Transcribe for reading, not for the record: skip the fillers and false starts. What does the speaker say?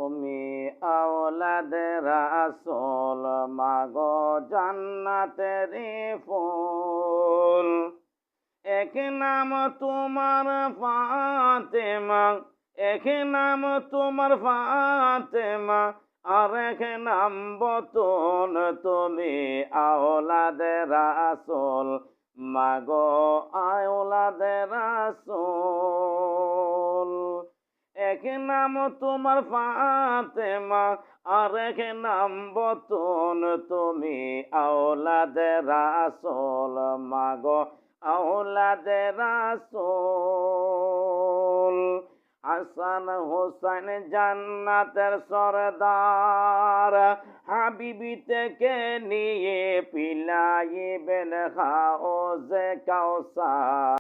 তুমি আওলাদে রাসূল মাগো জান্নাতেরই ফুল। এক নাম তোমার ফাতেমা, এক নাম তোমার ফাতেমা, আর এক নাম বতুন। তুমি আওলাদে রাসূল মাগো আওলাদে রাসূল। এক নাম তোমার ফাতেমা, আর এক নাম বতুন। তুমি আওলাদে রাসূল মাগো আওলাদে রাসূল। হাসান হোসেন জান্নাতের সরদার, হাবিবি থেকে নিয়ে পিলাইবেন হাউজে কাউসার।